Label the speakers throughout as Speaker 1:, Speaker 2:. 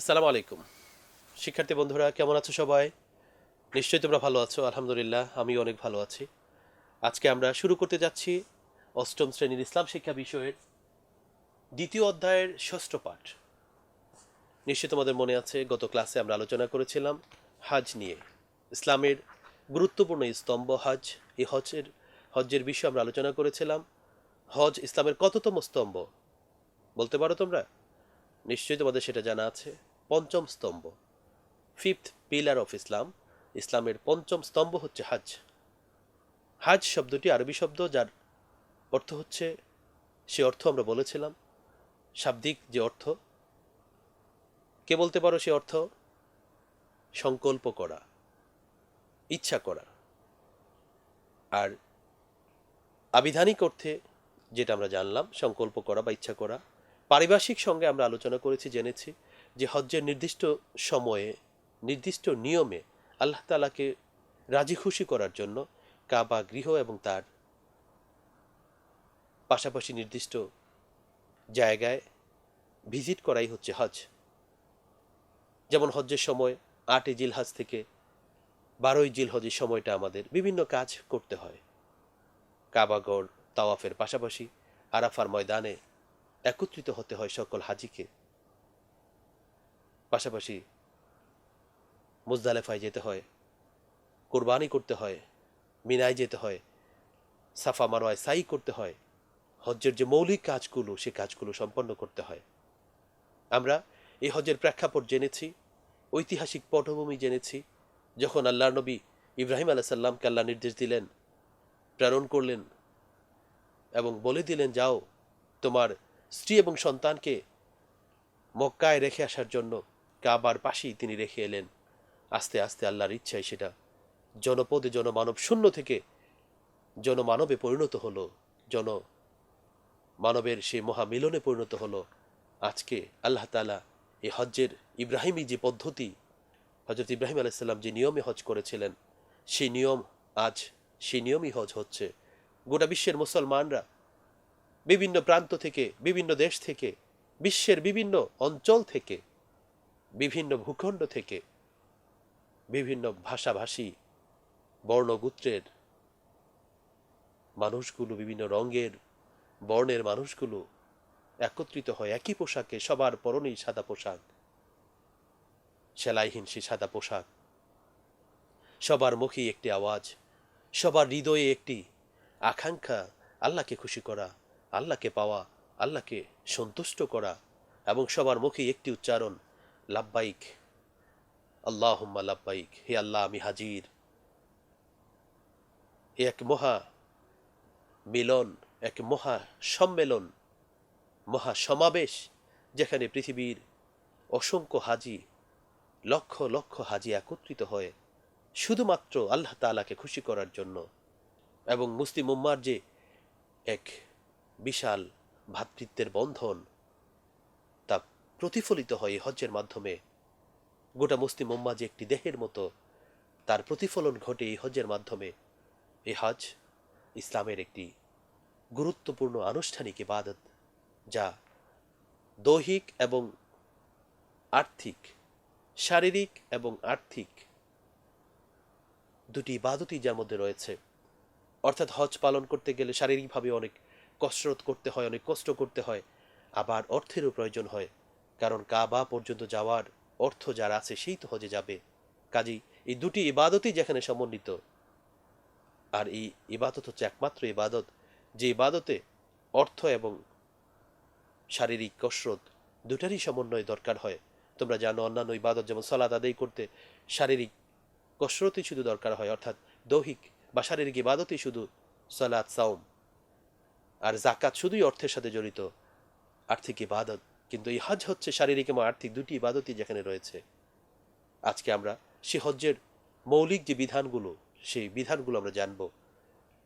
Speaker 1: আসসালামু আলাইকুম। শিক্ষার্থী বন্ধুরা কেমন আছো সবাই? নিশ্চয়ই তোমরা ভালো আছো। আলহামদুলিল্লাহ আমি অনেক ভালো আছি। আজকে আমরা শুরু করতে যাচ্ছি অষ্টম শ্রেণীর ইসলাম শিক্ষা বিষয়ের দ্বিতীয় অধ্যায়ের ষষ্ঠ পাঠ। নিশ্চয়ই তোমাদের মনে আছে গত ক্লাসে আমরা আলোচনা করেছিলাম হজ নিয়ে। ইসলামের গুরুত্বপূর্ণ স্তম্ভ হজ। এই হজ্জের বিষয়ে আমরা আলোচনা করেছিলাম। হজ ইসলামের কততম স্তম্ভ বলতে পারো তোমরা? নিশ্চয়ই তোমাদের সেটা জানা আছে। পঞ্চম স্তম্ভ, ফিফথ পিলার অফ ইসলাম। ইসলামের পঞ্চম স্তম্ভ হচ্ছে হজ। হজ শব্দটি আরবি শব্দ, যার অর্থ হচ্ছে, সে অর্থ আমরা বলেছিলাম, শাব্দিক যে অর্থ, কে বলতে পারো সে অর্থ? সংকল্প করা, ইচ্ছা করা। আর আবিধানিক অর্থে যেটা আমরা জানলাম সংকল্প করা বা ইচ্ছা করা। পারিভাষিক সঙ্গে আমরা আলোচনা করেছি, জেনেছি যে হজ্জের নির্দিষ্ট সময়ে নির্দিষ্ট নিয়মে আল্লাহ তাআলাকে রাজি খুশি করার জন্য কাবা গৃহ এবং তার পাশাপাশি নির্দিষ্ট জায়গায় ভিজিট করাই হচ্ছে হজ। যেমন হজ্জের সময় ৮ই জিলহজ থেকে ১২ই জিলহজের সময়টা আমাদের বিভিন্ন কাজ করতে হয়। কাবাগড় তাওয়াফের পাশাপাশি আরাফার ময়দানে একত্রিত হতে হয় সকল হাজিকে। পাশাপাশি মুজদালেফায় যেতে হয়, কোরবানি করতে হয়, মিনায় যেতে হয়, সাফা মারওয়ায় সাই করতে হয়। হজ্জের যে মৌলিক কাজগুলো সে কাজগুলো সম্পন্ন করতে হয়। আমরা এই হজ্জের প্রেক্ষাপট জেনেছি, ঐতিহাসিক পটভূমি জেনেছি। যখন আল্লাহর নবী ইব্রাহিম আলাইহিস সালামকে আল্লাহ নির্দেশ দিলেন, প্রেরণ করলেন এবং বলে দিলেন, যাও তোমার স্ত্রী এবং সন্তানকে মক্কায় রেখে আসার জন্য কাবার পাশেই তিনি রেখে এলেন। আস্তে আস্তে আল্লাহর ইচ্ছায় সেটা জনপদে জনমানব শূন্য থেকে জনমানবে পরিণত হলো, জনমানবের সেই মহামিলনে পরিণত হলো। আজকে আল্লাহ তাআলা এই হজ্জের ইব্রাহিমী যে পদ্ধতি, হজরত ইব্রাহিম আলাইহিস সালাম যে নিয়মে হজ করেছিলেন, সেই নিয়ম আজ সেই নিয়মই হজ হচ্ছে। গোটা বিশ্বের মুসলমানরা বিভিন্ন প্রান্ত থেকে, বিভিন্ন দেশ থেকে, বিশ্বের বিভিন্ন অঞ্চল থেকে, বিভিন্ন ভূখণ্ড থেকে, বিভিন্ন ভাষাভাষী বর্ণগোত্রের মানুষগুলো, বিভিন্ন রঙের বর্ণের মানুষগুলো একত্রিত হয় একই পোশাকে। সবার পরনেই সাদা পোশাক, সেলাইহীন সেই সাদা পোশাক। সবার মুখেই একটি আওয়াজ, সবার হৃদয়ে একটি আকাঙ্ক্ষা, আল্লাহকে খুশি করা, আল্লাহকে পাওয়া, আল্লাহকে সন্তুষ্ট করা। এবং সবার মুখেই একটি উচ্চারণ, লাব্বাইক আল্লাহুম্মা লাব্বাইক, হে আল্লাহ আমি হাজির। এক মহা মিলন, এক মহা সম্মেলন, মহা সমাবেশ, যেখানে পৃথিবীর অসংখ্য হাজি, লক্ষ লক্ষ হাজি একত্রিত হয় শুধুমাত্র আল্লাহ তাআলাকে খুশি করার জন্য। এবং মুসলিম উম্মার যে এক বিশাল ভ্রাতৃত্বের বন্ধন, তা প্রতিফলিত হয় এই হজ্জের মাধ্যমে। গোটা মুসলিম উম্মাহ যে একটি দেহের মতো, তার প্রতিফলন ঘটে এই হজ্জের মাধ্যমে। এই হজ ইসলামের একটি গুরুত্বপূর্ণ আনুষ্ঠানিক ইবাদত, যা দৈহিক এবং আর্থিক, শারীরিক এবং আর্থিক দুটি ইবাদতই যার মধ্যে রয়েছে। অর্থাৎ হজ পালন করতে গেলে শারীরিকভাবে অনেক কসরত করতে হয়, অনেক কষ্ট করতে হয়, আবার অর্থেরও প্রয়োজন হয়। কারণ কাবা পর্যন্ত যাওয়ার অর্থ যার আছে সেই তো হজে যাবে। কাজেই এই দুটি ইবাদতই যেখানে সমন্বিত, আর এই ইবাদত হচ্ছে একমাত্র ইবাদত যে ইবাদতে অর্থ এবং শারীরিক কসরত দুটারই সমন্বয় দরকার হয়। তোমরা জানো অন্যান্য ইবাদত যেমন সালাত আদায় করতে শারীরিক কসরতই শুধু দরকার হয়, অর্থাৎ দৈহিক বা শারীরিক ইবাদতই শুধু সালাত, সাওম আর যাকাত শুধুই অর্থের সাথে জড়িত আর্থিক ইবাদত। কিন্তু এই হজ হচ্ছে শারীরিক এবং আর্থিক দুটি ইবাদতই যেখানে রয়েছে। আজকে আমরা সে হজ্জের মৌলিক যে বিধানগুলো, সেই বিধানগুলো আমরা জানব।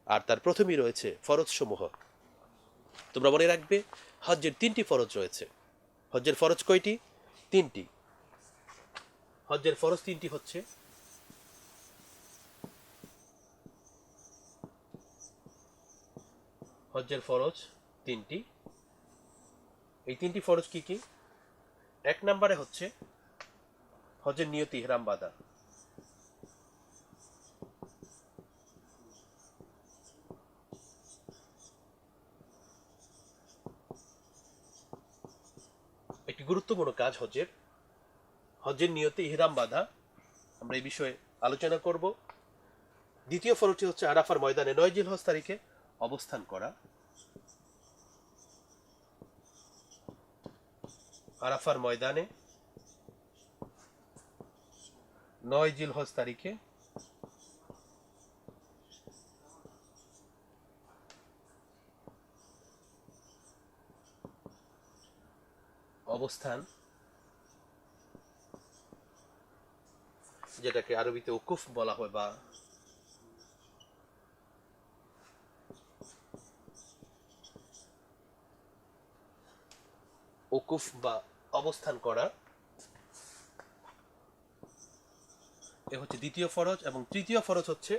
Speaker 1: আর তার প্রথমেই রয়েছে ফরজ সমূহ। তোমরা মনে রাখবে হজ্জের 3টি ফরজ রয়েছে। হজ্জের ফরজ কয়টি? 3টি। হজ্জের ফরজ 3টি হচ্ছে, হজ্জের ফরজ 3টি। এই 3টি ফরজ কি কি? এক নম্বরে হচ্ছে হজের নিয়তে ইহরাম বাঁধা। একটি গুরুত্বপূর্ণ কাজ হজের, হজের নিয়তে ইহরাম বাঁধা। আমরা এই বিষয়ে আলোচনা করব। দ্বিতীয় ফরজটি হচ্ছে আরাফার ময়দানে 9 জিলহজ তারিখে অবস্থান করা। আরাফার ময়দানে 9 জিলহজ তারিখে অবস্থান, যেটাকে আরবিতে উকুফ বলা হয় বা উকুফ বা অবস্থান করা, এ হচ্ছে দ্বিতীয় ফরজ। এবং তৃতীয় ফরজ হচ্ছে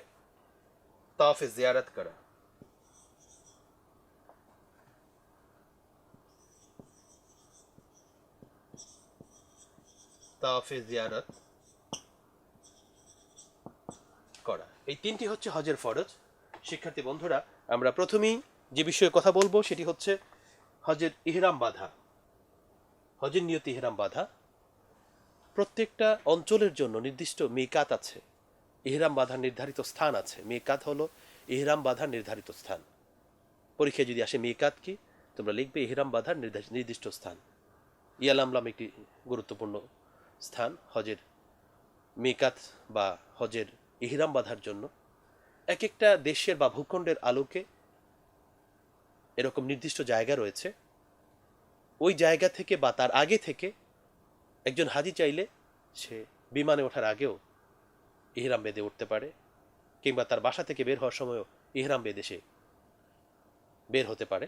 Speaker 1: তাওয়াফে জিয়ারত করা। তাওয়াফে জিয়ারত করা, এই তিনটি হচ্ছে হজের ফরজ। শিক্ষার্থী বন্ধুরা, আমরা প্রথমেই যে বিষয়ে কথা বলবো সেটি হচ্ছে হজের ইহরাম বাঁধা। হজের নিয়তে ইহরাম বাঁধা। প্রত্যেকটা অঞ্চলের জন্য নির্দিষ্ট মিকাত আছে, ইহরাম বাঁধার নির্ধারিত স্থান আছে। মিকাত হলো ইহরাম বাঁধার নির্ধারিত স্থান। পরীক্ষায় যদি আসে মিকাত কি, তোমরা লিখবে ইহরাম বাঁধার নির্দিষ্ট স্থান। ইয়ালামলাম একটি গুরুত্বপূর্ণ স্থান হজের মিকাত বা হজের ইহরাম বাঁধার জন্য। এক একটা দেশের বা ভূখণ্ডের আলোকে এরকম নির্দিষ্ট জায়গা রয়েছে। ওই জায়গা থেকে বা তার আগে থেকে একজন হাজি চাইলে সে বিমানে ওঠার আগেও ইহরাম বেঁধে উঠতে পারে, কিংবা তার বাসা থেকে বের হওয়ার সময়ও ইহরাম বেঁধে সে বের হতে পারে।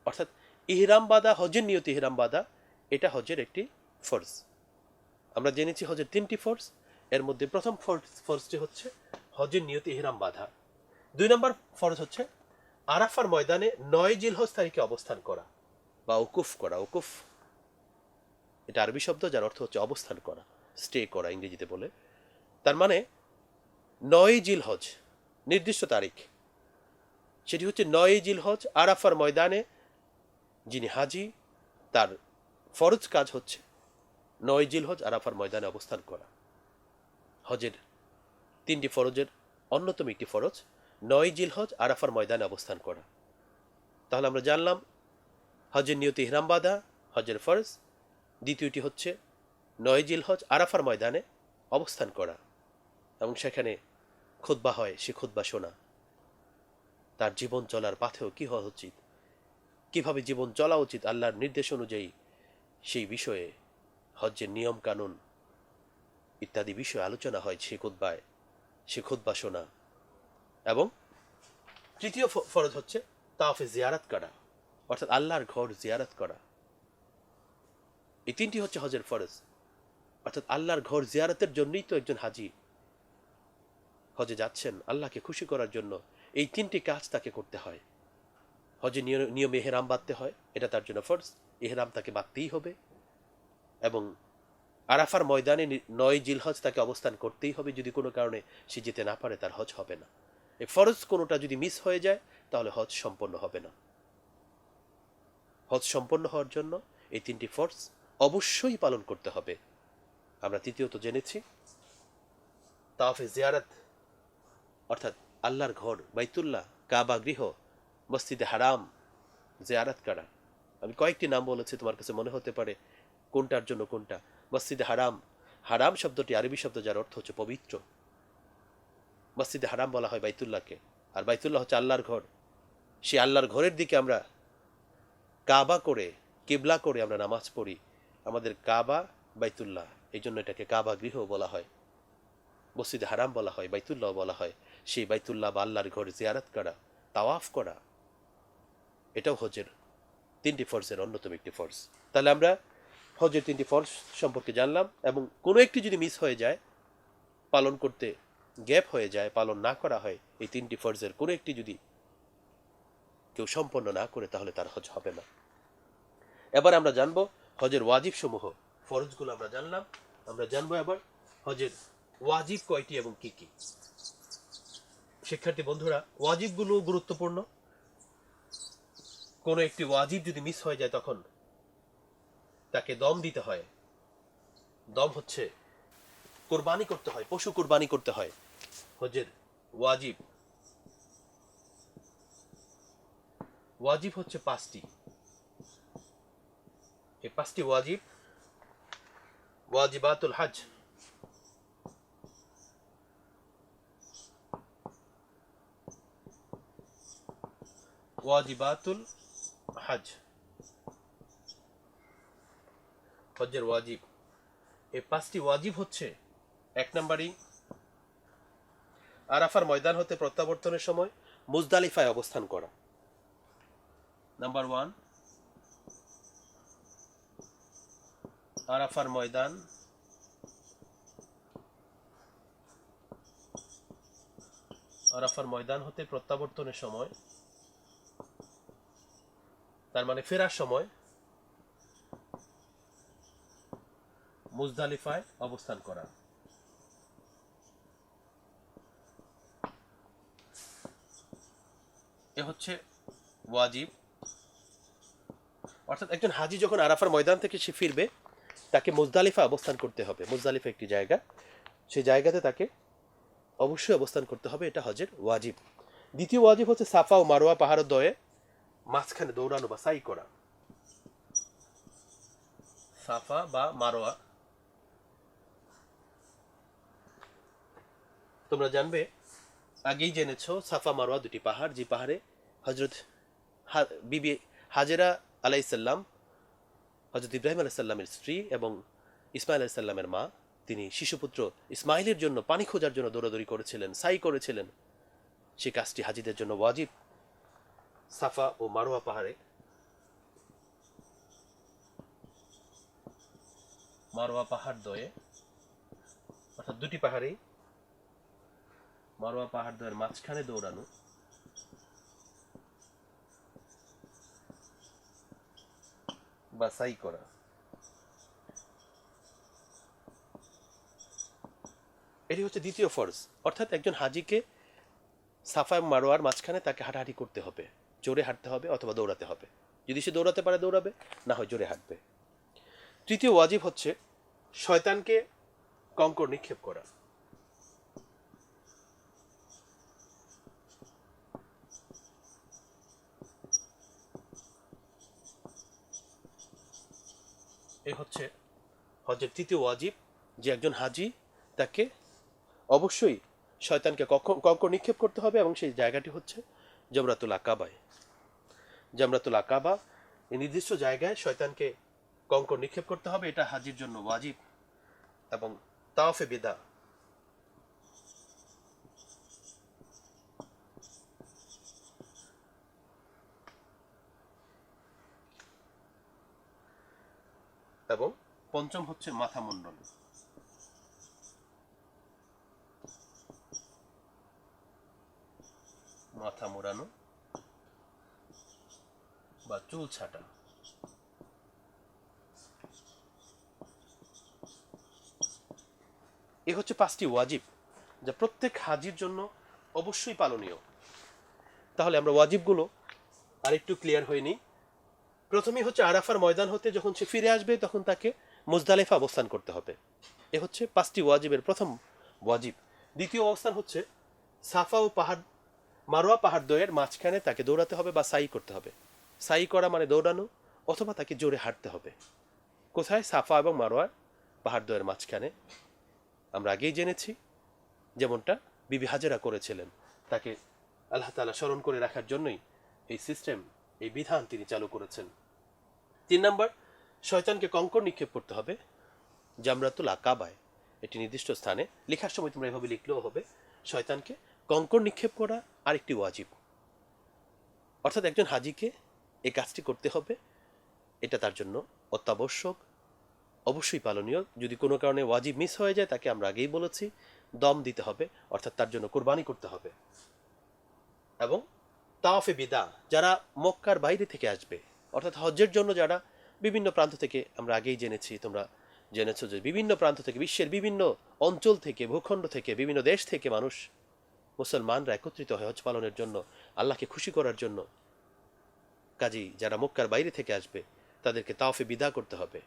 Speaker 1: অর্থাৎ ইহরাম বাঁধা, হজের নিয়তে ইহরাম বাঁধা, এটা হজের একটি ফরজ। আমরা জেনেছি হজের 3টি ফরজ। এর মধ্যে প্রথম ফরজটি হচ্ছে হজের নিয়তে ইহরাম বাঁধা। 2 নম্বর ফরজ হচ্ছে আরাফার ময়দানে 9 জিলহজ তারিখে অবস্থান করা বা উকুফ করা। উকুফ এটা আরবি শব্দ, যার অর্থ হচ্ছে অবস্থান করা, স্টে করা ইংরেজিতে বলে। তার মানে 9 জিলহজ নির্দিষ্ট তারিখ, সেটি হচ্ছে 9 জিলহজ আরাফার ময়দানে যিনি হাজি, তার ফরজ কাজ হচ্ছে 9 জিলহজ আরাফার ময়দানে অবস্থান করা। হজের 3টি ফরজের অন্যতম একটি ফরজ 9 জিলহজ আরাফার ময়দানে অবস্থান করা। তাহলে আমরা জানলাম হজের নিয়তে ইহরাম বাঁধা হজের ফরজ। দ্বিতীয়টি হচ্ছে 9 জিলহজ আরাফার ময়দানে অবস্থান করা এবং সেখানে খুতবা হয়, সে খুতবা শোনা। তার জীবন চলার পাথেও কী হওয়া উচিত, কিভাবে জীবন চলা উচিত আল্লাহর নির্দেশ অনুযায়ী, সেই বিষয়ে হজ্জের নিয়ম কানুন ইত্যাদি বিষয়ে আলোচনা হয় সে খুতবায়, সে খুতবা শোনা। এবং তৃতীয় ফরজ হচ্ছে তাওয়াফে জিয়ারত করা, অর্থাৎ আল্লাহর ঘর জিয়ারত করা। এই 3টি হচ্ছে হজের ফরজ। অর্থাৎ আল্লাহর ঘর জিয়ারতের জন্যই তো একজন হাজি হজে যাচ্ছেন, আল্লাহকে খুশি করার জন্য। এই 3টি কাজ তাকে করতে হয়। হজে নিয়মে ইহরাম বাঁধতে হয়, এটা তার জন্য ফরজ, ইহরাম তাকে বাঁধতেই হবে। এবং আরাফার ময়দানে 9 জিলহজ তাকে অবস্থান করতেই হবে। যদি কোনো কারণে সে যেতে না পারে, তার হজ হবে না। এই ফরজ কোনোটা যদি মিস হয়ে যায়, তাহলে হজ সম্পন্ন হবে না। হজ সম্পন্ন হওয়ার জন্য এই 3টি ফরজ অবশ্যই পালন করতে হবে। আমরা তৃতীয়ত জেনেছি তাওয়াফে জিয়ারত, অর্থাৎ আল্লাহর ঘর বাইতুল্লাহ, কাবা গৃহ, মসজিদে হারাম জিয়ারত করা। আমি কয়েকটি নাম বলেছি, তোমার কাছে মনে হতে পারে কোনটার জন্য কোনটা। মসজিদে হারাম, হারাম শব্দটি আরবি শব্দ, যার অর্থ হচ্ছে পবিত্র। মসজিদে হারাম বলা হয় বাইতুল্লাহকে, আর বাইতুল্লাহ হচ্ছে আল্লাহর ঘর। সেই আল্লাহর ঘরের দিকে আমরা কাবা করে, কিবলা করে আমরা নামাজ পড়ি। আমাদের কাবা বাইতুল্লাহ, এই জন্য এটাকে কাবা গৃহ বলা হয়, মসজিদে হারাম বলা হয়, বাইতুল্লাহ বলা হয়। সেই বাইতুল্লাহ বা আল্লাহর ঘর জিয়ারত করা, তাওয়াফ করা, এটাও হজের 3টি ফরজের অন্যতম একটি ফরজ। তাহলে আমরা হজের 3টি ফরজ সম্পর্কে জানলাম। এবং কোনো একটি যদি মিস হয়ে যায়, পালন করতে গ্যাপ হয়ে যায়, পালন না করা হয়, এই 3টি ফরজের কোনো একটি যদি কেউ সম্পন্ন না করে, তাহলে তার হজ হবে না। এবার আমরা জানবো হজের ওয়াজিব সমূহ। ফরজগুলো আমরা জানলাম, আমরা জানবো এবার হজের ওয়াজিব কয়টি এবং কি কি। শিক্ষার্থী বন্ধুরা, ওয়াজিবগুলো গুরুত্বপূর্ণ। কোনো একটি ওয়াজিব যদি মিস হয়ে যায় তখন তাকে দম দিতে হয়। দম হচ্ছে কোরবানি করতে হয়, পশু কোরবানি করতে হয়। হজের ওয়াজিব ওয়াজিব হচ্ছে 5টি। এই 5টি ওয়াজিব ওয়াজিবাতুল হজ। ওয়াজিবাতুল হজ, হজের ওয়াজিব। এই 5টি ওয়াজিব হচ্ছে, 1 নম্বরই আরাফার ময়দান হতে প্রত্যাবর্তনের সময় মুজদালিফায় অবস্থান করা। নাম্বার 1, আরাফার ময়দান হতে প্রত্যাবর্তনের সময়, তার মানে ফেরার সময় মুজদালিফায় অবস্থান করা। এ হচ্ছে ওয়াজিব। অর্থাৎ একজন হাজি যখন আরাফার ময়দান থেকে সে ফিরবে, তাকে মুজদালিফা অবস্থান করতে হবে। মুজদালিফা একটি জায়গা, সেই জায়গাতে তাকে অবশ্যই অবস্থান করতে হবে। এটা হজের ওয়াজিব। দ্বিতীয় ওয়াজিব হচ্ছে সাফা ও মারোয়া পাহাড়দ্বয়ে মাঝখানে দৌড়ানো বা সাই করা। সাফা বা মারোয়া, তোমরা জানবে, আগেই জেনেছো, সাফা মারোয়া দুটি পাহাড়, যে পাহাড়ে হজরত বিবি হাজেরা আলাইসাল্লাম, হজরত ইব্রাহিম আলাইসাল্লামের স্ত্রী এবং ইসমাইল আলাইসাল্লামের মা, তিনি শিশুপুত্র ইসমাইলের জন্য পানি খোঁজার জন্য দৌড়াদৌড়ি করেছিলেন, সাই করেছিলেন। সেই কাজটি হাজিদের জন্য ওয়াজিব। সাফা ও মারোয়া পাহাড়ে, মারোয়া পাহাড় দ্বয়ে, অর্থাৎ দুটি পাহাড়েই মারোয়া পাহাড় দ্বয়ের মাঝখানে দৌড়ানো বা সাই করা। এটি হচ্ছে দ্বিতীয় ফরজ। অর্থাৎ একজন হাজিকে সাফা এবং মারোয়ার মাঝখানে তাকে হাঁটাহাঁটি করতে হবে, জোরে হাঁটতে হবে অথবা দৌড়াতে হবে। যদি সে দৌড়াতে পারে দৌড়াবে, না হয় জোরে হাঁটবে। তৃতীয় ওয়াজিব হচ্ছে শয়তানকে কঙ্কর নিক্ষেপ করা। এই হচ্ছে হজের তৃতীয় ওয়াজিব, যে একজন হাজি তাকে অবশ্যই শয়তানকে কঙ্কর নিক্ষেপ করতে হবে, এবং সেই জায়গাটি হচ্ছে জামরাতুল আকাবায়। জামরাতুল আকাবা, এই নির্দিষ্ট জায়গায় শয়তানকে কঙ্কর নিক্ষেপ করতে হবে। এটা হাজির জন্য ওয়াজিব। এবং তাওয়াফে বিদা, এবং পঞ্চম হচ্ছে মাথা মুন্ডন। মাথা মোড়ানো বা চুল ছাটা। এ হচ্ছে 5টি ওয়াজিব, যা প্রত্যেক হাজির জন্য অবশ্যই পালনীয়। তাহলে আমরা ওয়াজিবগুলো আরেকটু ক্লিয়ার হয়ে নিই। প্রথমেই হচ্ছে আরাফার ময়দান হতে যখন সে ফিরে আসবে, তখন তাকে মুজদালিফা অবস্থান করতে হবে। এ হচ্ছে 5টি ওয়াজিবের প্রথম ওয়াজিব। দ্বিতীয় অবস্থান হচ্ছে সাফা ও মারোয়া পাহাড় দ্বয়ের মাঝখানে তাকে দৌড়াতে হবে বা সাই করতে হবে। সাই করা মানে দৌড়ানো, অথবা তাকে জোরে হাঁটতে হবে। কোথায়? সাফা এবং মারোয়া পাহাড় দ্বয়ের মাঝখানে। আমরা আগেই জেনেছি যেমনটা বিবি হাজেরা করেছিলেন। তাকে আল্লাহ তাআলা স্মরণ করে রাখার জন্যই এই সিস্টেম, এই বিধান তিনি চালু করেছেন। 3 নম্বর, শয়তানকে কঙ্কর নিক্ষেপ করতে হবে জামরাতুল আকাবায়, একটি নির্দিষ্ট স্থানে। লেখার সময় তোমরা এভাবে লিখলেও হবে। শয়তানকে কঙ্কর নিক্ষেপ করা আরেকটি ওয়াজিব। অর্থাৎ একজন হাজিকে এই কাজটি করতে হবে। এটা তার জন্য অত্যাবশ্যক, অবশ্যই পালনীয়। যদি কোনো কারণে ওয়াজিব মিস হয়ে যায়, তাকে আমরা আগেই বলেছি দম দিতে হবে, অর্থাৎ তার জন্য কোরবানি করতে হবে। এবং তাওয়াফে বিদা, যারা মক্কার বাইরে থেকে আসবে, অর্থাৎ হজ্জের জন্য যারা বিভিন্ন প্রান্ত থেকে, আমরা আগেই জেনেছি, তোমরা জেনেছো যে বিভিন্ন প্রান্ত থেকে, বিশ্বের বিভিন্ন অঞ্চল থেকে, ভূখণ্ড থেকে, বিভিন্ন দেশ থেকে মানুষ, মুসলমানরা একত্রিত হয় হজ পালনের জন্য, আল্লাহকে খুশি করার জন্য। কাজী যারা মক্কার বাইরে থেকে আসবে তাদেরকে তাওয়াফে বিদা করতে হবে,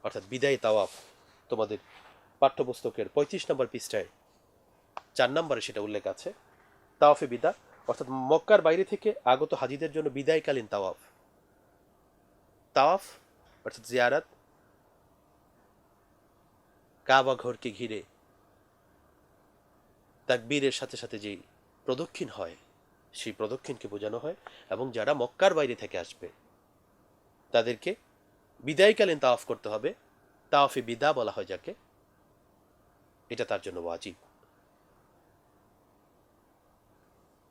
Speaker 1: অর্থাৎ বিদায় তাওয়াফ। তোমাদের পাঠ্যপুস্তকের 35 নম্বর পৃষ্ঠায় 4 নম্বরে সেটা উল্লেখ আছে। তাওয়াফে বিদা অর্থাৎ মক্কার বাইরে থেকে আগত হাজিদের জন্য বিদায়কালীন তাওয়াফ। তাওয়াফ অর্থাৎ জিয়ারাত, কাবা ঘরকে ঘিরে তাকবীরের সাথে সাথে যেই প্রদক্ষিণ হয় সেই প্রদক্ষিণকে বোঝানো হয়। এবং যারা মক্কার বাইরে থেকে আসবে তাদেরকে বিদায়কালীন তাওয়াফ করতে হবে, তাওয়াফে বিদা বলা হয় যাকে, এটা তার জন্য ওয়াজিব।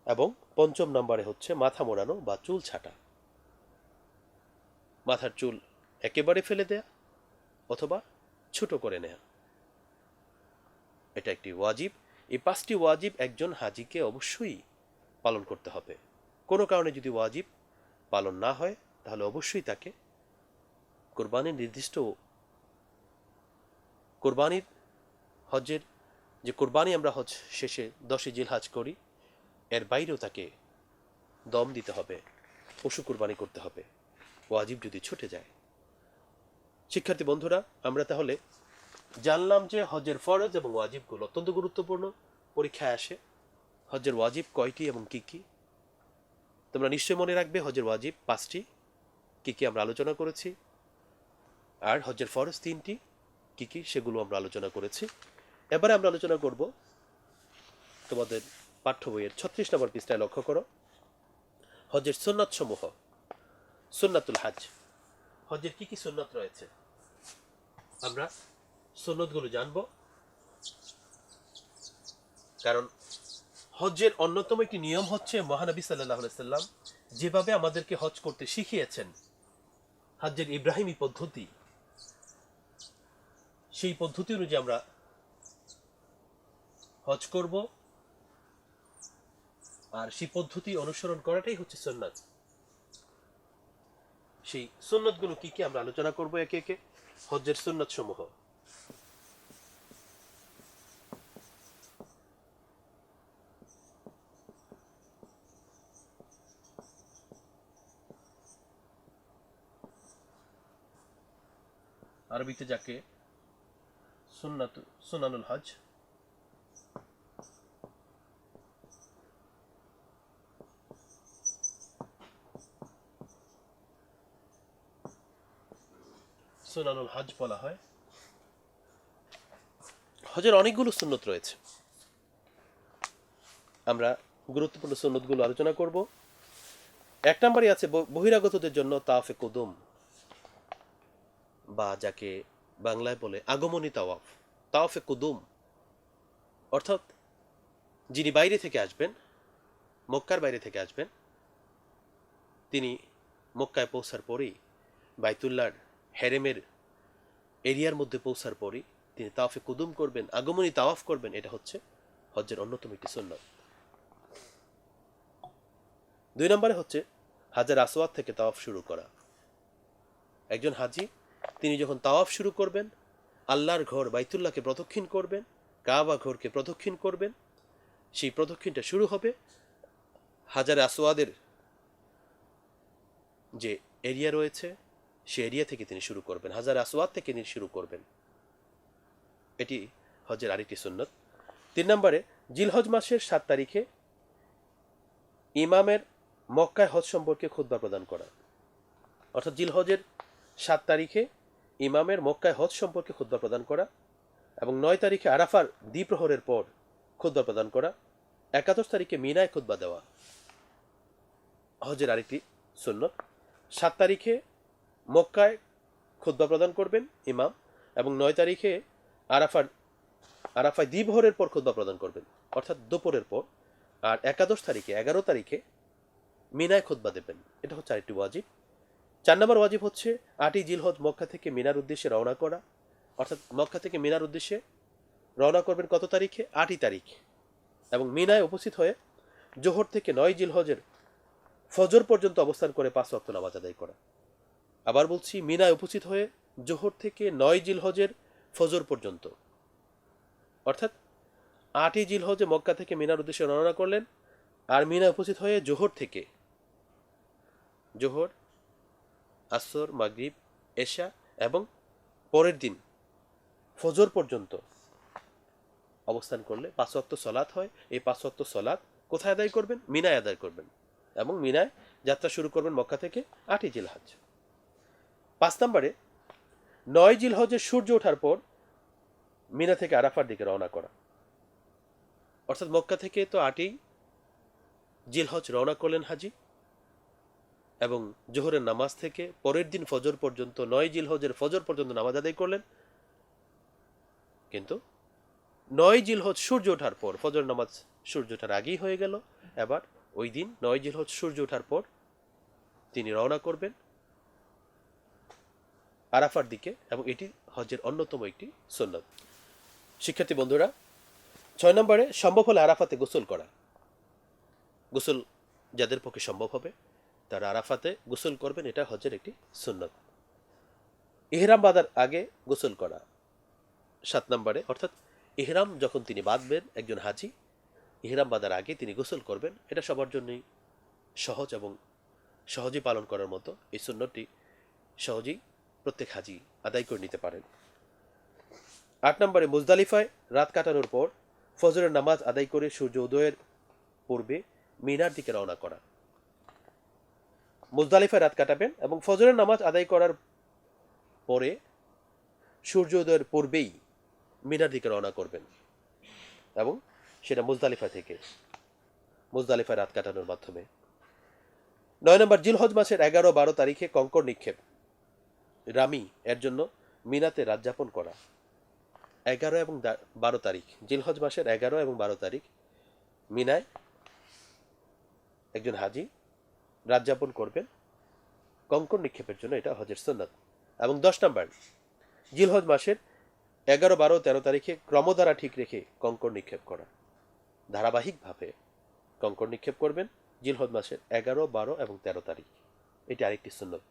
Speaker 1: এবং 5 নম্বরে হচ্ছে মাথা মোড়ানো বা চুল ছাঁটা। মাথার চুল একেবারে ফেলে দেয়া অথবা ছোট করে নেয়া, এটা একটি ওয়াজিব। এই 5টি ওয়াজিব একজন হাজিকে অবশ্যই পালন করতে হবে। কোনো কারণে যদি ওয়াজিব পালন না হয় তাহলে অবশ্যই তাকে কোরবানির নির্দিষ্ট কোরবানির হজের যে কোরবানি আমরা হজ শেষে 10 জিলহজ করি, এর বাইরেও তাকে দম দিতে হবে, পশু কোরবানি করতে হবে ওয়াজিব যদি ছুটে যায়। শিক্ষার্থী বন্ধুরা, আমরা তাহলে জানলাম যে হজের ফরজ এবং ওয়াজিবগুলো অত্যন্ত গুরুত্বপূর্ণ, পরীক্ষায় আসে। হজের ওয়াজিব কয়টি এবং কি কি তোমরা নিশ্চয় মনে রাখবে। হজের ওয়াজিব 5টি, কি কি আমরা আলোচনা করেছি। আর হজের ফরজ 3টি, কি কি সেগুলো আমরা আলোচনা করেছি। এবারে আমরা আলোচনা করব তোমাদের পাঠ্য বইয়ের 36 নম্বর পৃষ্ঠায় লক্ষ্য করো, হজের সুন্নাত সমূহ, সুন্নাতুল হজ। হজের কি কি সুন্নাত রয়েছে আমরা সুন্নতগুলো জানব। কারণ হজের অন্যতম একটি নিয়ম হচ্ছে মহানবী সাল্লাল্লাহু আলাইহি সাল্লাম যেভাবে আমাদেরকে হজ করতে শিখিয়েছেন, হজ্জের ইব্রাহিমী পদ্ধতি, সেই পদ্ধতি অনুযায়ী আমরা হজ করব। আর সেই পদ্ধতি অনুসরণ করাটাই হচ্ছে সুন্নাত। সেই সুন্নতগুলো কি কি আমরা আলোচনা করব একে একে। হজ্জের সুন্নাত সমূহ, আরবিতে যাকে সুনানুল হজ, সুনানুল হজ বলা হয়। হজের অনেকগুলো সুন্নত রয়েছে, আমরা গুরুত্বপূর্ণ সুন্নতগুলো আলোচনা করব। 1 নম্বরে আছে বহিরাগতদের জন্য তাওয়াফে কুদুম, বা যাকে বাংলায় বলে আগমনী তাওয়াফ। তাওয়াফে কুদুম অর্থাৎ যিনি বাইরে থেকে আসবেন, মক্কার বাইরে থেকে আসবেন, তিনি মক্কায় পৌঁছার পরেই, বাইতুল্লাহর হেরেমের এরিয়ার মধ্যে পৌঁছার পরেই তিনি তাওয়াফে কুদুম করবেন, আগমনী তাওয়াফ করবেন। এটা হচ্ছে হজ্জের অন্যতম একটি সুন্নাত। 2 নম্বরে হচ্ছে হাজার আসওয়াদ থেকে তাওয়াফ শুরু করা। একজন হাজি তিনি যখন তাওয়াফ শুরু করবেন, আল্লাহর ঘর বাইতুল্লাহকে প্রদক্ষিণ করবেন, কাবা ঘরকে প্রদক্ষিণ করবেন, সেই প্রদক্ষিণটা শুরু হবে হাজার আসওয়াদের যে এরিয়া রয়েছে সেই এরিয়া থেকে তিনি শুরু করবেন, হাজার আসওয়াদ থেকে তিনি শুরু করবেন। এটি হজের আরেকটি সুন্নত। 3 নম্বরে জিলহজ মাসের 7 তারিখে ইমামের মক্কায় হজ সম্পর্কে খুতবা প্রদান করা। অর্থাৎ জিলহজের 7 তারিখে ইমামের মক্কায় হজ সম্পর্কে খুতবা প্রদান করা, এবং 9 তারিখে আরাফার দ্বিপ্রহরের পর খুতবা প্রদান করা, 11 তারিখে মিনায় খুতবা দেওয়া হজের আরেকটি সুন্নত। 7 তারিখে মক্কায় খুতবা প্রদান করবেন ইমাম, এবং 9 তারিখে আরাফায় দ্বিপ্রহরের পর খুতবা প্রদান করবেন, অর্থাৎ দুপুরের পর। আর 11 তারিখে মিনায় খুতবা দেবেন। এটা হচ্ছে আরেকটি ওয়াজিব। 4 নম্বর ওয়াজিব হচ্ছে 8ই জিলহজ মক্কা থেকে মিনার উদ্দেশ্যে রওনা করা। অর্থাৎ মক্কা থেকে মিনার উদ্দেশ্যে রওনা করবেন কত তারিখে? 8ই তারিখ। এবং মিনায় উপস্থিত হয়ে জোহর থেকে 9 জিলহজের ফজর পর্যন্ত অবস্থান করে 5 ওয়াক্ত নামাজ আদায় করা। আবার বলছি, মিনায় উপস্থিত হয়ে জোহর থেকে 9 জিলহজের ফজর পর্যন্ত, অর্থাৎ 8ই জিলহজে মক্কা থেকে মিনার উদ্দেশ্যে রওনা করলেন, আর মিনা উপস্থিত হয়ে জোহর থেকে জোহর, আসর, মাগরিব, এশা এবং পরের দিন ফজর পর্যন্ত অবস্থান করলে 5 ওয়াক্ত সলাত হয়। এই 5 ওয়াক্ত সলাত কোথায় আদায় করবেন? মিনায় আদায় করবেন, এবং মিনায় যাত্রা শুরু করবেন মক্কা থেকে 8ই জিলহজ। 5 নম্বরে 9 জিলহজের সূর্য ওঠার পর মিনা থেকে আরাফার দিকে রওনা করা, অর্থাৎ মক্কা থেকে তো 8ই জিলহজ রওনা করলেন হাজি, এবং জোহরের নামাজ থেকে পরের দিন ফজর পর্যন্ত 9 জিলহজের ফজর পর্যন্ত নামাজ আদায় করলেন। কিন্তু 9 জিলহজ সূর্য ওঠার পর, ফজর নামাজ সূর্য ওঠার আগেই হয়ে গেল, এবার ওই দিন 9 জিলহজ সূর্য ওঠার পর তিনি রওনা করবেন আরাফার দিকে, এবং এটি হজের অন্যতম একটি সুন্নত। শিক্ষার্থী বন্ধুরা, 6 নম্বরে সম্ভব হলে আরাফাতে গোসল করা। গোসল যাদের পক্ষে সম্ভব হবে তারা আরাফাতে গোসল করবেন, এটা হজের একটি সুন্নত। ইহরাম বাঁধার আগে গোসল করা 7 নম্বরে, অর্থাৎ ইহরাম যখন তিনি বাঁধবেন, একজন হাজি ইহরাম বাঁধার আগে তিনি গোসল করবেন, এটা সবার জন্যই সহজ এবং সহজেই পালন করার মতো। এই সুন্নতটি সহজেই প্রত্যেক হাজি আদায় করে নিতে পারেন। 8 নম্বরে মুজদালিফায় রাত কাটানোর পর ফজরের নামাজ আদায় করে সূর্য উদয়ের পূর্বে মিনার দিকে রওনা করা। মুজদালিফায় রাত কাটাবেন এবং ফজরের নামাজ আদায় করার পরে সূর্য উদয়ের পূর্বেই মিনার দিকে রওনা করবেন, এবং সেটা মুজদালিফা থেকে, মুজদালিফায় রাত কাটানোর মাধ্যমে। 9 নম্বর জিলহজ মাসের 11-12 তারিখে কঙ্কর নিক্ষেপ, রামি এর জন্য মিনাতে রাত যাপন করা। 11 এবং 12 তারিখ, জিলহজ মাসের 11 এবং 12 তারিখ মিনায় একজন হাজি রাত যাপন করবেন কঙ্কর নিক্ষেপের জন্য, এটা হজের সুন্নাত। এবং 10 নম্বর জিলহজ মাসের 11, 12, 13 তারিখে ক্রমধারা ঠিক রেখে কঙ্কর নিক্ষেপ করা, ধারাবাহিকভাবে কঙ্কর নিক্ষেপ করবেন জিলহজ মাসের 11, 12 এবং 13 তারিখ, এটি আরেকটি সুন্নত।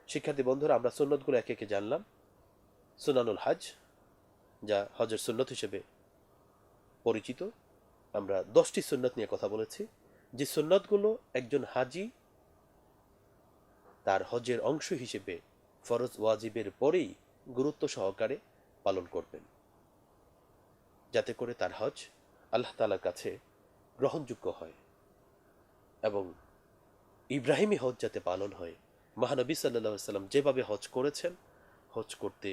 Speaker 1: শিক্ষার্থী বন্ধুরা, আমরা সুন্নতগুলো একে একে জানলাম। সুনানুল হজ, যা হজের সুন্নত হিসেবে পরিচিত। আমরা 10টি সুন্নত নিয়ে কথা বলেছি, যে সুন্নতগুলো একজন হাজি তার হজের অংশ হিসেবে ফরজ ওয়াজিবের পরেই গুরুত্ব সহকারে পালন করবেন, যাতে করে তার হজ আল্লাহ তাআলার কাছে গ্রহণযোগ্য হয়, এবং ইব্রাহিমী হজ যাতে পালন হয়। মহানবী সাল্লাল্লাহু আলাইহি সাল্লাম যেভাবে হজ করেছেন, হজ করতে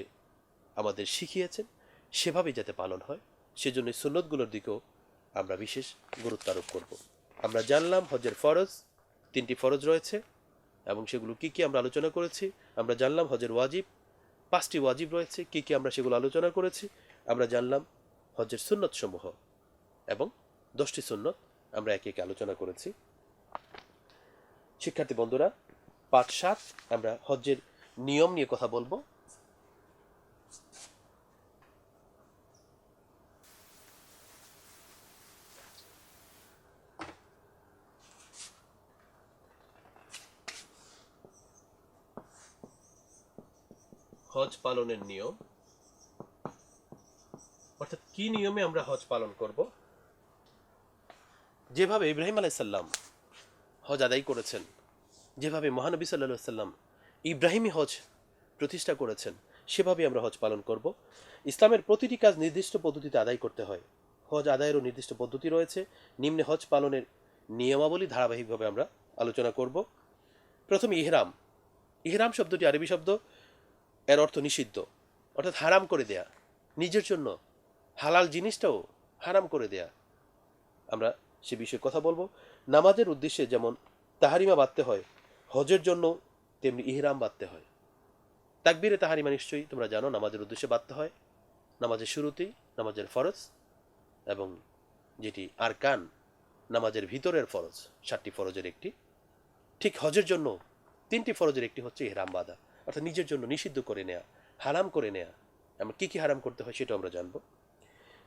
Speaker 1: আমাদের শিখিয়েছেন, সেভাবে যাতে পালন হয়, সেজন্য সুন্নতগুলোর দিকেও আমরা বিশেষ গুরুত্ব আরোপ করব। আমরা জানলাম হজের ফরজ, 3টি ফরজ রয়েছে, এবং সেগুলো কি কি আমরা আলোচনা করেছি। আমরা জানলাম হজের ওয়াজিব, 5টি ওয়াজিব রয়েছে, কি কি আমরা সেগুলো আলোচনা করেছি। আমরা জানলাম হজের সুন্নত সমূহ, এবং 10টি সুন্নত আমরা একে একে আলোচনা করেছি। শিক্ষার্থী বন্ধুরা, পাঠ 7 আমরা হজ্জের নিয়ম নিয়ে কথা বলবো। হজ পালনের নিয়ম, অর্থাৎ কি নিয়মে আমরা হজ পালন করব। যেভাবে ইব্রাহিম আলাইহিস সালাম হজ আদায় করেছেন, যেভাবে মহানবী সাল্লাল্লাহু আলাইহি সাল্লাম ইব্রাহিমী হজ প্রতিষ্ঠা করেছেন, সেভাবে আমরা হজ পালন করব। ইসলামের প্রতিটি কাজ নির্দিষ্ট পদ্ধতিতে আদায় করতে হয়। হজ আদায়েরও নির্দিষ্ট পদ্ধতি রয়েছে। নিম্নে হজ পালনের নিয়মাবলী ধারাবাহিকভাবে আমরা আলোচনা করব। প্রথমে ইহরাম। ইহরাম শব্দটি আরবি শব্দ, এর অর্থ নিষিদ্ধ, অর্থাৎ হারাম করে দেয়া, নিজের জন্য হালাল জিনিসটাও হারাম করে দেয়া। আমরা সে বিষয়ে কথা বলবো। নামাজের উদ্দেশ্যে যেমন তাহারিমা বাঁধতে হয়, হজের জন্য তেমনি ইহরাম বাঁধতে হয়। তাকবীরে তাহারিমা নিশ্চয়ই তোমরা জানো, নামাজের উদ্দেশ্যে বাঁধতে হয়, নামাজের শুরুতেই, নামাজের ফরজ, এবং যেটি আরকান, নামাজের ভিতরের ফরজ, 7টি ফরজের একটি। ঠিক হজের জন্য 3টি ফরজের একটি হচ্ছে ইহরাম বাঁধা, অর্থাৎ নিজের জন্য নিষিদ্ধ করে নেয়া, হারাম করে নেয়া। আমরা কি কি হারাম করতে হয় সেটা আমরা জানবো।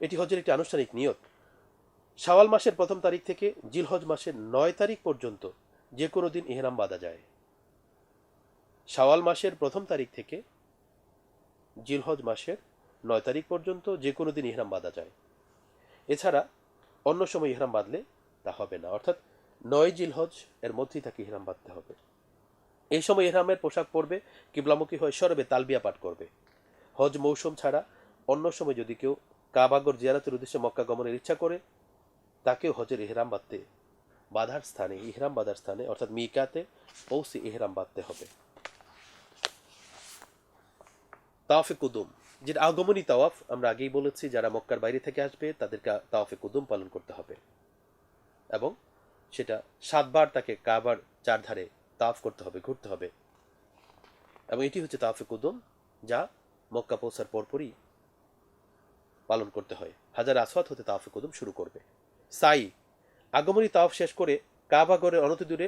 Speaker 1: এটি হজের একটি আনুষ্ঠানিক নিয়ত। শাওয়াল মাসের 1ম তারিখ থেকে জিলহজ মাসের 9 তারিখ পর্যন্ত যে কোনো দিন ইহরাম বাঁধা যায়। শাওয়াল মাসের 1ম তারিখ থেকে জিলহজ মাসের 9 তারিখ পর্যন্ত যে কোনো দিন ইহরাম বাঁধা যায়। এছাড়া অন্য সময় ইহরাম বাঁধলে তা হবে না, অর্থাৎ 9 জিলহজ এর মধ্যেই তাকে ইহরাম বাঁধতে হবে। এই সময় ইহরামের পোশাক পরবে, কিবলামুখী হয়ে সরবে, তালবিয়া পাঠ করবে। হজ মৌসুম ছাড়া অন্য সময় যদি কেউ কাবাগর জিয়ারতের উদ্দেশ্যে মক্কা গমনের ইচ্ছা করে, তাকেও হজের ইহরাম বাঁধার স্থানে অর্থাৎ মিকাতে পৌঁছে ইহরাম বাঁধতে হবে। তাওয়াফে কুদুম, যেটা আগমনী তাওয়াফ, আমরা আগেই বলেছি যারা মক্কার বাইরে থেকে আসবে তাদেরকে তাওয়াফে কুদুম পালন করতে হবে এবং সেটা 7 বার তাকে কাবার চারধারে তাওয়াফ করতে হবে, ঘুরতে হবে। এবং এটি হচ্ছে তাওয়াফে কুদুম, যা মক্কা পৌঁছার পরপরই পালন করতে হয়। হাজার আসওয়াদ হতে তাওয়াফে কুদুম শুরু করবে। সাই, আগমনী তাওয়াফ শেষ করে কাবাগরের অনতিদূরে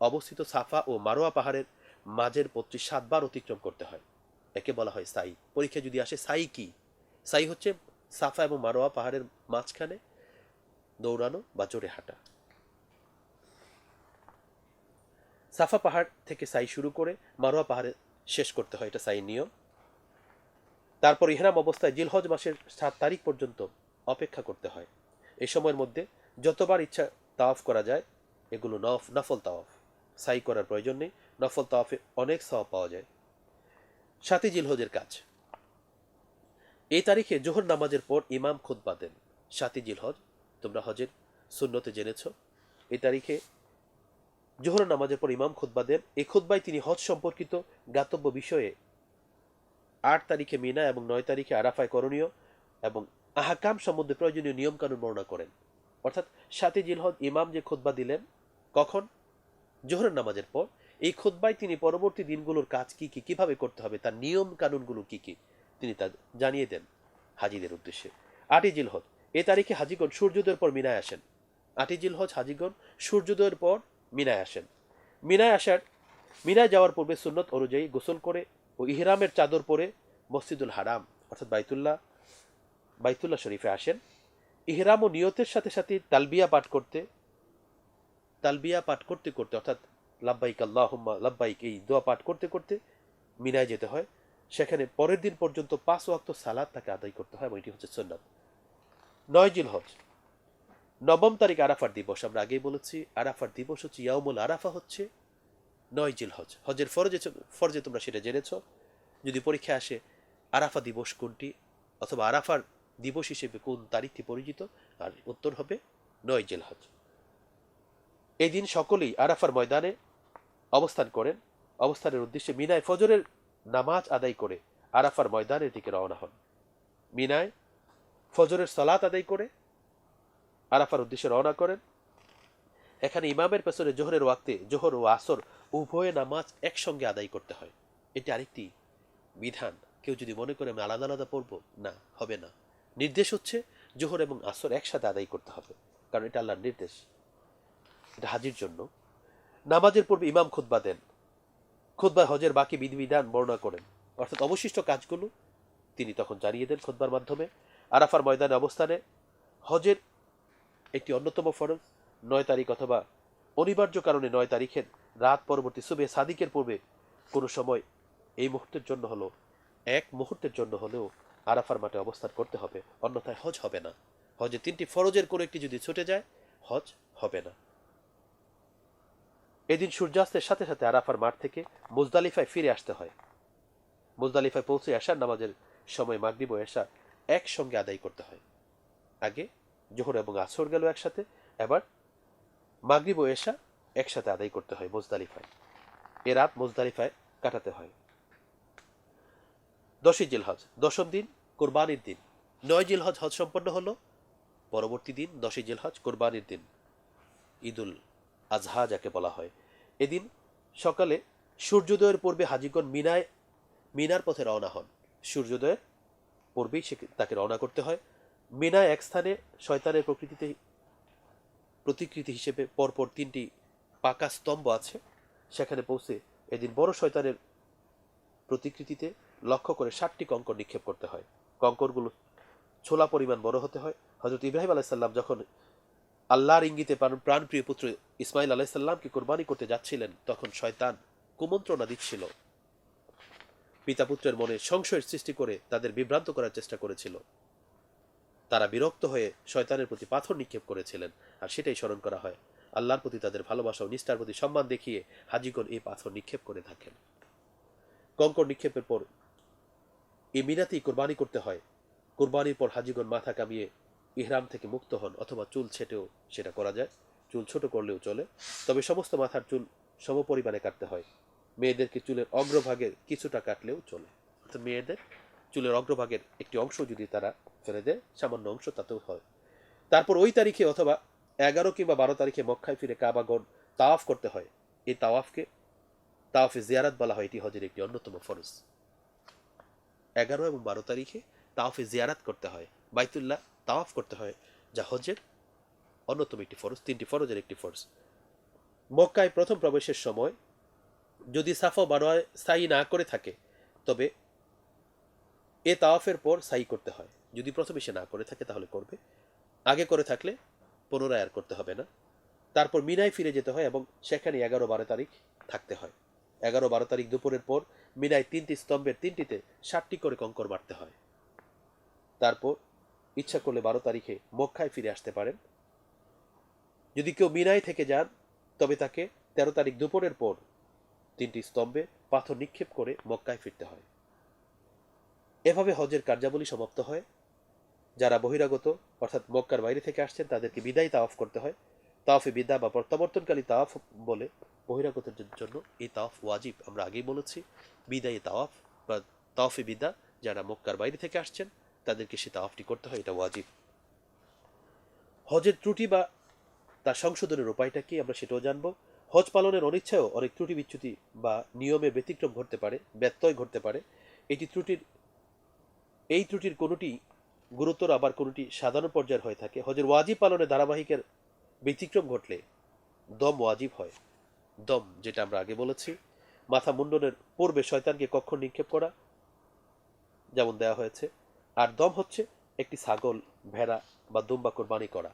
Speaker 1: অবস্থিত সাফা ও মারোয়া পাহাড়ের মাঝের পথটি 7 বার অতিক্রম করতে হয়। একে বলা হয় সাই। পরীক্ষা যদি আসে সাই কি, সাই হচ্ছে সাফা এবং মারোয়া পাহাড়ের মাঝখানে দৌড়ানো বা জোরে হাঁটা। সাফা পাহাড় থেকে সাই শুরু করে মারোয়া পাহাড়ে শেষ করতে হয়, এটা সাই নিয়ম। তারপর ইহরাম অবস্থায় জিলহজ মাসের 7 তারিখ পর্যন্ত অপেক্ষা করতে হয়। এই সময়ের মধ্যে যতবার ইচ্ছা তাওয়াফ করা যায়, এগুলো নফল তাওয়াফ। সাই করার প্রয়োজন নেই, নফল তাওয়াফে অনেক সওয়াব পাওয়া যায়। 7 জিলহজের কাজ, এই তারিখে জোহর নামাজের পর ইমাম খুতবা দেন। 7 জিলহজ, তোমরা হজের সুন্নতে জেনেছ, এই তারিখে জোহর নামাজের পর ইমাম খুতবা দেন। এই খুতবায় তিনি হজ সম্পর্কিত জ্ঞাতব্য বিষয়ে 8 তারিখে মিনা এবং 9 তারিখে আরাফায় করণীয় এবং আহকাম সম্বন্ধে প্রয়োজনীয় নিয়মকানুন বর্ণনা করেন। অর্থাৎ 7 জিলহজ ইমাম যে খুতবা দিলেন, কখন? জোহরের নামাজের পর। এই খুতবায় তিনি পরবর্তী দিনগুলোর কাজ কি কি, কিভাবে করতে হবে, তার নিয়ম কানুনগুলো কি কি তিনি তা জানিয়ে দেন হাজিদের উদ্দেশ্যে। 8 জিলহজ, এ তারিখে হাজিগণ সূর্যোদয়ের পর মিনায় আসেন। 8 জিলহজ হাজিগণ সূর্যোদয়ের পর মিনায় আসেন। মিনায় যাওয়ার পূর্বে সুন্নত অনুযায়ী গোসল করে ও ইহরামের চাদর পরে মসজিদুল হারাম অর্থাৎ বাইতুল্লাহ শরীফে আসেন। ইহরাম ও নিয়তের সাথে সাথে তালবিয়া পাঠ করতে করতে অর্থাৎ লাব্বাইক আল্লাহুম্মা লাব্বাইক এই দোয়া পাঠ করতে করতে মিনায় যেতে হয়। সেখানে পরের দিন পর্যন্ত 5 ওয়াক্ত সালাত তাকে আদায় করতে হয় এবং এটি হচ্ছে সুন্নাত। 9 জিলহজ, 9 তারিখ আরাফার দিবস। আমরা আগেই বলেছি আরাফার দিবস হচ্ছে ইয়াউমুল আরাফা, হচ্ছে 9 জিলহজ। হজের ফরজে তোমরা সেটা জেনেছ। যদি পরীক্ষা আসে আরাফা দিবস কোনটি অথবা আরাফার দিবস হিসেবে কোন তারিখটি পরিচিত, আর উত্তর হবে 9 জিলহজ। এই দিন সকলেই আরাফার ময়দানে অবস্থান করেন। অবস্থানের উদ্দেশ্যে মিনায় ফজরের নামাজ আদায় করে আরাফার ময়দানের দিকে রওনা হন। মিনায় ফজরের সালাত আদায় করে আরাফার উদ্দেশ্যে রওনা করেন। এখানে ইমামের পেছনে জোহরের ওয়াক্তে জোহর ও আসর উভয় নামাজ একসঙ্গে আদায় করতে হয়। এটি আরেকটি বিধান। কেউ যদি মনে করে আমি আলাদা আলাদা পড়বো, না, হবে না। নির্দেশ হচ্ছে জোহর এবং আসর একসাথে আদায় করতে হবে, কারণ এটা আল্লাহর নির্দেশ, এটা হাজির জন্য। নামাজের পূর্বে ইমাম খুতবা দেন। খুতবায় হজের বাকি বিধিবিধান বর্ণনা করেন, অর্থাৎ অবশিষ্ট কাজগুলো তিনি তখন জানিয়ে দেন খুতবার মাধ্যমে। আরাফার ময়দানে অবস্থানে হজের একটি অন্যতম ফরজ। 9 তারিখ অথবা অনিবার্য কারণে 9 তারিখের রাত পরবর্তী সুবে সাদিকের পূর্বে কোনো সময় এই মুহূর্তের জন্য হলো, এক মুহূর্তের জন্য হলেও আরাফার মাঠে অবস্থান করতে হবে, অন্যথায় হজ হবে না। হজে 3টি ফরজের কোনো একটি যদি ছুটে যায়, হজ হবে না। এদিন সূর্যাস্তের সাথে সাথে আরাফার মাঠ থেকে মুজদালিফায় ফিরে আসতে হয়। মুজদালিফায় পৌঁছে আসার নামাজের সময় মাগরিব ও এশা একসঙ্গে আদায় করতে হয়। আগে জোহর এবং আসর গেল একসাথে, এবার মাগরিব ও এশা একসাথে আদায় করতে হয় মুজদালিফায়। এ রাত মুজদালিফায় কাটাতে হয়। 10 জিলহজ, 10ম দিন, কোরবানির দিন। 9 জিলহজ হজ সম্পন্ন হলো। পরবর্তী দিন 10 জিলহজ কোরবানির দিন, ঈদুল আজহা যাকে বলা হয়। এদিন সকালে সূর্যোদয়ের পূর্বে হাজিগণ মিনার পথে রওনা হন। সূর্যোদয়ের পূর্বেই তাকে রওনা করতে হয়। মিনায় এক স্থানে শয়তানের প্রতিকৃতি হিসেবে পরপর 3টি পাকা স্তম্ভ আছে। সেখানে পৌঁছে এদিন বড় শয়তানের প্রতিকৃতিতে লক্ষ্য করে 7টি কঙ্কর নিক্ষেপ করতে হয়। কঙ্করগুলো ছোলা পরিমাণ বড় হতে হয়। হযরত ইব্রাহিম আলাইহিস সালাম যখন আল্লাহর ইঙ্গিতে প্রাণপ্রিয় পুত্র ইসমাইল আলাইহিস সালামকে কোরবানি করতে যাচ্ছিলেন, তখন শয়তান কুমন্ত্রণা দিচ্ছিল পিতা পুত্রের মনে সংশয়ের সৃষ্টি করে তাদের বিভ্রান্ত করার চেষ্টা করেছিল। তারা বিরক্ত হয়ে শয়তানের প্রতি পাথর নিক্ষেপ করেছিলেন, আর সেটাই স্মরণ করা হয়। আল্লাহর প্রতি তাদের ভালোবাসা ও নিষ্ঠার প্রতি সম্মান দেখিয়ে হাজিগণ এই পাথর নিক্ষেপ করে থাকেন। কঙ্কর নিক্ষেপের পর এই মিনাতেই কোরবানি করতে হয়। কোরবানির পর হাজিগণ মাথা কামিয়ে ইহরাম থেকে মুক্ত হন, অথবা চুল ছেটেও সেটা করা যায়। চুল ছোট করলেও চলে, তবে সমস্ত মাথার চুল সমপরিমাণে কাটতে হয়। মেয়েদেরকে চুলের অগ্রভাগের কিছুটা কাটলেও চলে, অর্থাৎ মেয়েদের চুলের অগ্রভাগের একটি অংশ যদি তারা ফেলে দেয়, সামান্য অংশ, তাতেও হয়। তারপর ওই তারিখে অথবা 11 কিংবা 12 তারিখে মক্কায় ফিরে কাবাগণ তাওয়াফ করতে হয়। এই তাওয়াফকে তাওয়াফে জিয়ারাত বলা হয়। এটি হজের একটি অন্যতম ফরজ। 11 এবং 12 তারিখে তাওয়াফে জিয়ারাত করতে হয়, বাইতুল্লাহ তাওয়াফ করতে হয়, যা হজের অন্যতম একটি ফরজ, 3টি ফরজের একটি ফরজ। মক্কায় প্রথম প্রবেশের সময় যদি সাফা মারওয়ায় সাই না করে থাকে, তবে এ তাওয়াফের পর সাই করতে হয়। যদি প্রথমে সে না করে থাকে তাহলে করবে, আগে করে থাকলে পুনরায় আর করতে হবে না। তারপর মিনায় ফিরে যেতে হয় এবং সেখানে 11-12 তারিখ থাকতে হয়। 11-12 তারিখ দুপুরের পর মিনায় 3টি স্তম্ভের 3টিতে 7টি করে কঙ্কর মারতে হয়। তারপর ইচ্ছা করলে 12 তারিখে মক্কায় ফিরে আসতে পারেন। যদি কেউ মিনায় থেকে যান, তবে তাকে 13 তারিখ দুপুরের পর 3টি স্তম্ভে পাথর নিক্ষেপ করে মক্কায় ফিরতে হয়। এভাবে হজের কার্যাবলী সমাপ্ত হয়। যারা বহিরাগত অর্থাৎ মক্কার বাইরে থেকে আসছেন, তাদেরকে বিদায় তাওয়াফ করতে হয়। তাওয়াফে বিদা বা প্রত্যাবর্তনকালী তাওয়াফ বলে। বহিরাগতের জন্য এই তাওয়াফ ওয়াজিব, আমরা আগেই বলেছি। বিদায়ী তাওয়াফ বা তাওয়াফে বিদা, যারা মক্কার বাইরে থেকে আসছেন তাদেরকে সে তাওয়াফটি করতে হয়, এটা ওয়াজিব। হজের ত্রুটি বা তার সংশোধনের উপায়টা কি, আমরা সেটাও জানবো। হজ পালনের অনিচ্ছায়ও অনেক ত্রুটি বিচ্যুতি বা নিয়মে ব্যতিক্রম ঘটতে পারে, ব্যত্যয় ঘটতে পারে। এই ত্রুটির কোনোটি গুরুতর, আবার কোনোটি সাধারণ পর্যায়ের হয়ে থাকে। হজের ওয়াজিব পালনে ধারাবাহিকের ব্যতিক্রম ঘটলে দম ওয়াজিব হয়। দম, যেটা আমরা আগে বলেছি, মাথা মুন্ডনের পূর্বে শয়তানকে কখন নিক্ষেপ করা, যেমন দেওয়া হয়েছে। আর দম হচ্ছে একটি ছাগল, ভেড়া বা দুম্বা কোরবানি করা।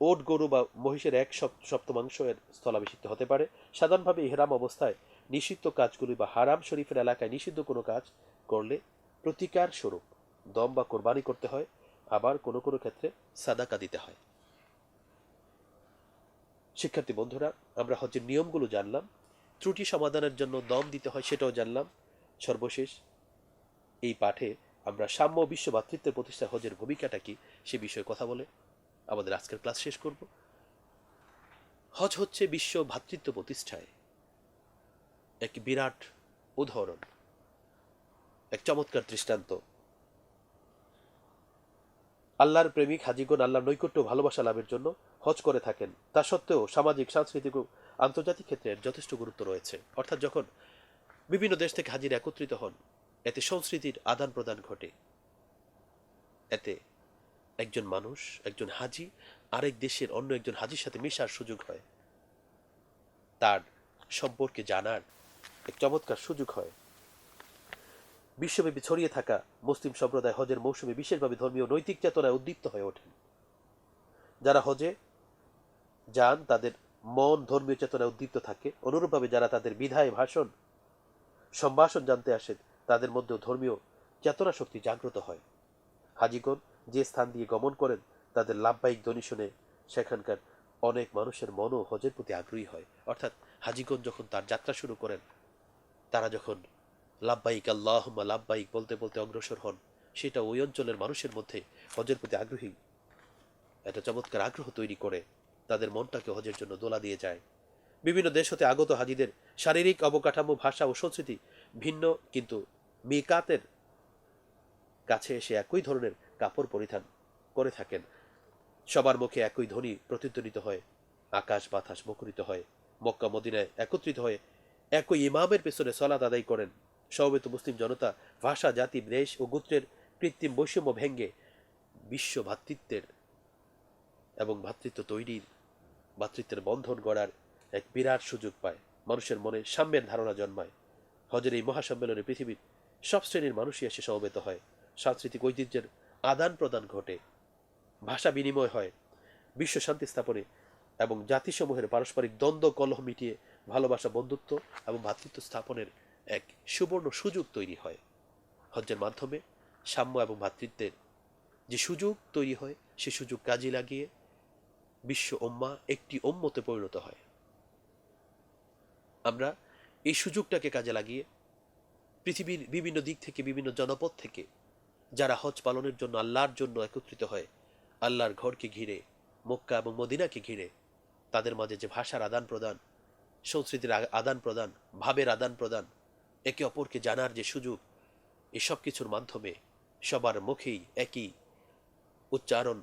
Speaker 1: ওট, গরু বা মহিষের 1/7 এর স্থলাভিষিক্ত হতে পারে। সাধারণভাবে ইহরাম অবস্থায় নিষিদ্ধ কাজগুলি বা হারাম শরীফের এলাকায় নিষিদ্ধ কোনো কাজ করলে প্রতিকার স্বরূপ দম বা কোরবানি করতে হয়। আবার কোনো কোনো ক্ষেত্রে সাদাকা দিতে হয়। শিক্ষার্থী বন্ধুরা, আমরা হজের নিয়মগুলো জানলাম, ত্রুটি সমাধানের জন্য দম দিতে হয় সেটাও জানলাম। সর্বশেষ এই পাঠে আমরা সাম্য বিশ্ব ভ্রাতৃত্বের প্রতিষ্ঠা হজের ভূমিকাটা কি সে বিষয়ে কথা বলে আমাদের আজকের ক্লাস শেষ করব। হজ হচ্ছে বিশ্ব ভ্রাতৃত্ব প্রতিষ্ঠায় এক বিরাট উদাহরণ, এক চমৎকার দৃষ্টান্ত। আল্লাহর প্রেমিক হাজিগণ আল্লাহর নৈকট্য ভালোবাসা লাভের জন্য হজ করে থাকেন। তা সত্ত্বেও সামাজিক, সাংস্কৃতিক ও আন্তর্জাতিক ক্ষেত্রে যথেষ্ট গুরুত্ব রয়েছে। অর্থাৎ যখন বিভিন্ন দেশ থেকে হাজিরা একত্রিত হন, এতে সংস্কৃতির আদান প্রদান ঘটে। এতে একজন মানুষ, একজন হাজি আরেক দেশের অন্য একজন হাজির সাথে মেশার সুযোগ হয়, তার সম্পর্কে জানার এক চমৎকার সুযোগ হয়। বিশ্বব্যাপী ছড়িয়ে থাকা মুসলিম সম্প্রদায় হজের মৌসুমে বিশেষভাবে ধর্মীয় নৈতিক চেতনায় উদ্দীপ্ত হয়ে ওঠেন। যারা হজে যান তাদের মন ধর্মীয় চেতনায় উদ্দীপ্ত থাকে। অনুরূপভাবে যারা তাদের বিধায় ভাষণ সম্ভাষণ জানতে আসেন, তাদের মধ্যেও ধর্মীয় চেতনা শক্তি জাগ্রত হয়। হাজিগণ যে স্থান দিয়ে গমন করেন, তাদের লাভবাহিক ধ্বনি শুনে সেখানকার অনেক মানুষের মনও হজের প্রতি আগ্রহী হয়। অর্থাৎ হাজিগণ যখন তার যাত্রা শুরু করেন, তারা যখন লাব্বাইক আল্লাহুম্মা লাব্বাইক বলতে বলতে অগ্রসর হন, সেটা ওই অঞ্চলের মানুষের মধ্যে হজের প্রতি আগ্রহী একটা চমৎকার আগ্রহ তৈরি করে, তাদের মনটাকে হজের জন্য দোলা দিয়ে যায়। বিভিন্ন দেশ হতে আগত হাজিদের শারীরিক অবকাঠামো, ভাষা ও সংস্কৃতি ভিন্ন, কিন্তু মিকাতের কাছে এসে একই ধরনের কাপড় পরিধান করে থাকেন। সবার মুখে একই ধ্বনি প্রতিধ্বনিত হয়, আকাশ বাতাস মুখরিত হয়। মক্কা মদিনায় একত্রিত হয়ে একই ইমামের পেছনে সলাত আদায় করেন। সমবেত মুসলিম জনতা ভাষা, জাতি, দেশ ও গোত্রের কৃত্রিম বৈষম্য ভেঙ্গে বিশ্ব ভ্রাতৃত্বের এবং ভ্রাতৃত্ব তৈরির, ভ্রাতৃত্বের বন্ধন গড়ার এক বিরাট সুযোগ পায়। মানুষের মনে সাম্যের ধারণা জন্মায়। হজের এই মহাসম্মেলনে পৃথিবীর সব শ্রেণীর মানুষই এসে সমবেত হয়। সাংস্কৃতিক ঐতিহ্যের আদান প্রদান ঘটে, ভাষা বিনিময় হয়, বিশ্ব শান্তি স্থাপনে এবং জাতিসমূহের পারস্পরিক দ্বন্দ্ব কলহ মিটিয়ে ভালোবাসা, বন্ধুত্ব এবং ভ্রাতৃত্ব স্থাপনের এক সুবর্ণ সুযোগ তৈরি হয়। হজ্জের মাধ্যমে সাম্য এবং ভ্রাতৃত্বের যে সুযোগ তৈরি হয়, সে সুযোগ কাজে লাগিয়ে বিশ্ব উম্মাহ একটি উম্মতে পরিণত হয়। আমরা এই সুযোগটাকে কাজে লাগিয়ে পৃথিবীর বিভিন্ন দিক থেকে, বিভিন্ন জনপদ থেকে যারা হজ পালনের জন্য আল্লাহর জন্য একত্রিত হয়, আল্লাহর ঘরকে ঘিরে, মক্কা এবং মদিনাকে ঘিরে, তাদের মাঝে যে ভাষার আদান প্রদান, সংস্কৃতির আদান প্রদান, ভাবের আদান প্রদান, একে অপরকে জানার যে সুযোগ, এসব কিছুর মাধ্যমে সবার মুখেই একই উচ্চারণ,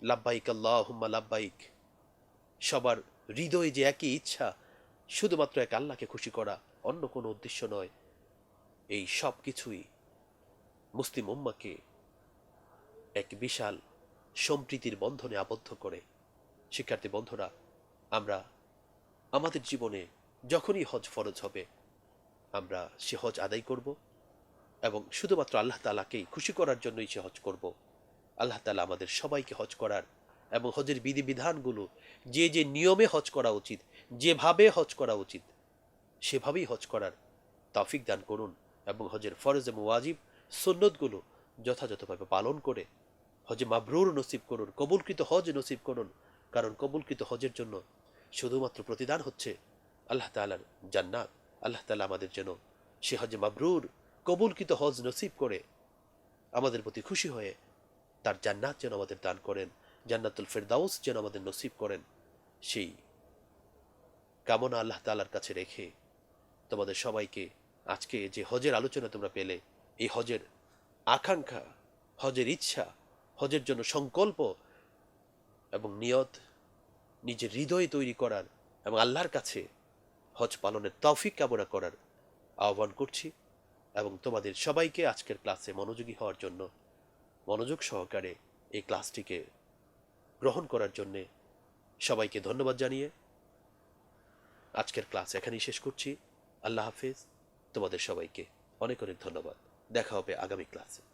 Speaker 1: লাব্বাইক আল্লাহুম্মা লাব্বাইক। সবার হৃদয়ে যে একই ইচ্ছা, শুধুমাত্র এক আল্লাহকে খুশি করা, অন্য কোনো উদ্দেশ্য নয়। এই সব কিছুই মুসলিম উম্মাহকে এক বিশাল সম্প্রীতির বন্ধনে আবদ্ধ করে। শিক্ষার্থী বন্ধুরা, আমরা আমাদের জীবনে যখনই হজ ফরজ হবে, আমরা সে হজ আদায় করব এবং শুধুমাত্র আল্লাহ তাআলাকেই খুশি করার জন্যই সে হজ করব। আল্লাহ তাআলা আমাদের সবাইকে হজ করার এবং হজের বিধিবিধানগুলো যে যে নিয়মে হজ করা উচিত, যেভাবে হজ করা উচিত, সেভাবেই হজ করার তৌফিক দান করুন এবং হজের ফরজ এবং ওয়াজিব সুন্নতগুলো যথাযথভাবে পালন করে হজে মাবরুর নসিব করুন, কবুলকৃত হজ নসিব করুন। কারণ কবুলকৃত হজের জন্য শুধুমাত্র প্রতিদান হচ্ছে আল্লাহ তাআলার জান্নাত। আল্লাহ তাআলা আমাদের যেন সে হজে মাবরুর কবুলকৃত হজ নসিব করে আমাদের প্রতি খুশি হয়ে তার জান্নাত যেন আমাদের দান করেন, জান্নাতুল ফেরদাউস যেন আমাদের নসিব করেন, সেই কামনা আল্লাহ তাআলার কাছে রেখে তোমাদের সবাইকে আজকে যে হজের আলোচনা তোমরা পেলে, এই হজের আকাঙ্ক্ষা, হজের ইচ্ছা, হজের জন্য সংকল্প এবং নিয়ত নিজের হৃদয়ে তৈরি করার এবং আল্লাহর কাছে হজ পালনের তৌফিক কামনা করার আহ্বান করছি এবং তোমাদের সবাইকে আজকের ক্লাসে মনোযোগী হওয়ার জন্য, মনোযোগ সহকারে এই ক্লাসটিকে গ্রহণ করার জন্যে সবাইকে ধন্যবাদ জানিয়ে আজকের ক্লাস এখানেই শেষ করছি। আল্লাহ হাফেজ। তোমাদের সবাইকে অনেক অনেক ধন্যবাদ। দেখা হবে আগামী ক্লাসে।